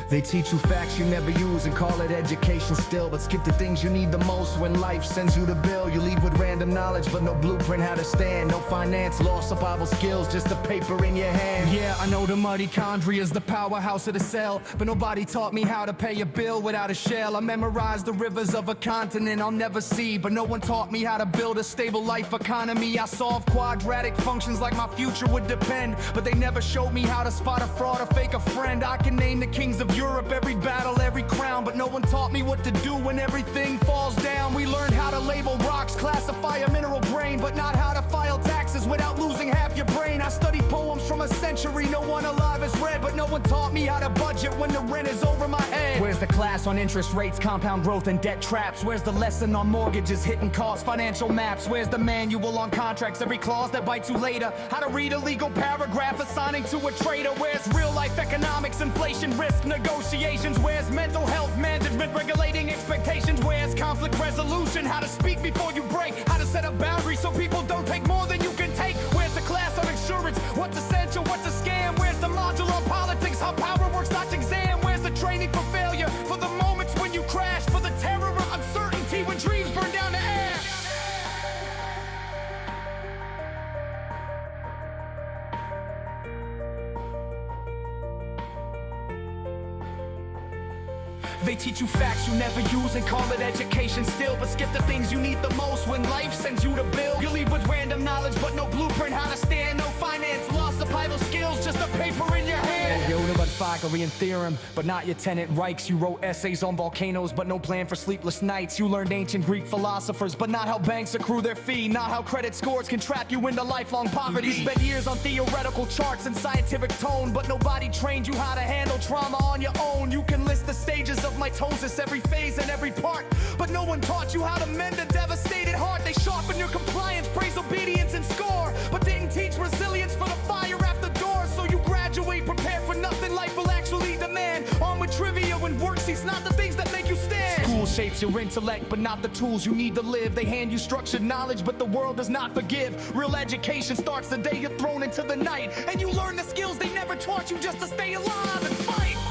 They teach you facts you never use and call it education still, but skip the things you need the most when life sends you the bill. You leave with random knowledge but no blueprint how to stand. No finance, law, survival skills, just a paper in your hand. Yeah, I know the mitochondria is the powerhouse of the cell, but nobody taught me how to pay a bill without a shell. I memorized the rivers of a continent I'll never see, but no one taught me how to build a stable life economy. I solved quadratic functions like my future would depend, but they never showed me how to spot a fraud or fake a friend. I can name the kings of Europe, every battle, every crown, but no one taught me what to do when everything falls down. We learned how to label rocks, classify a mineral brain, but not how to file taxes without losing half your brain. I studied poems from a century no one alive has read, but no one taught me how to budget when the rent is over my head. Where's the class on interest rates, compound growth, and debt traps? Where's the lesson on mortgages, hidden costs, financial maps? Where's the manual on contracts, every clause that bites you later? How to read a legal paragraph assigning to a trader? Where's real life economics, inflation, risk, negotiations? Where's mental health management, regulating expectations? Where's conflict resolution, how to speak before you break? How to set up boundaries so people don't take more than you can take? Where's the class on insurance, what's essential, what's a scam? Where's the module on politics, how power works, not exam? Where's the training for failure, for the moments when you crash, for the terror of uncertainty when dreams burn down to ash? They teach you facts you never use and call it education still, but skip the things you need the most when life sends you the bill. You leave with random knowledge but no blueprint how to stand. No finance, lost survival skills, just a paper in your hand. You knew about Pythagorean theorem, but not your tenant Reichs. You wrote essays on volcanoes but no plan for sleepless nights. You learned ancient Greek philosophers, but not how banks accrue their fee. Not how credit scores can trap you into lifelong poverty. You spent years on theoretical charts and scientific tone, but nobody trained you how to handle trauma on your own. You can list the stages of mitosis, every phase and every part, but no one taught you how to mend a devastated heart. They sharpen your compliance, praise obedience and score, but didn't teach resilience for the fire after door. So you graduate prepared for nothing life will actually demand. On with trivia and worksheets, not the things that make you stand. School shapes your intellect, but not the tools you need to live. They hand you structured knowledge, but the world does not forgive. Real education starts the day you're thrown into the night, and you learn the skills they never taught you just to stay alive and fight.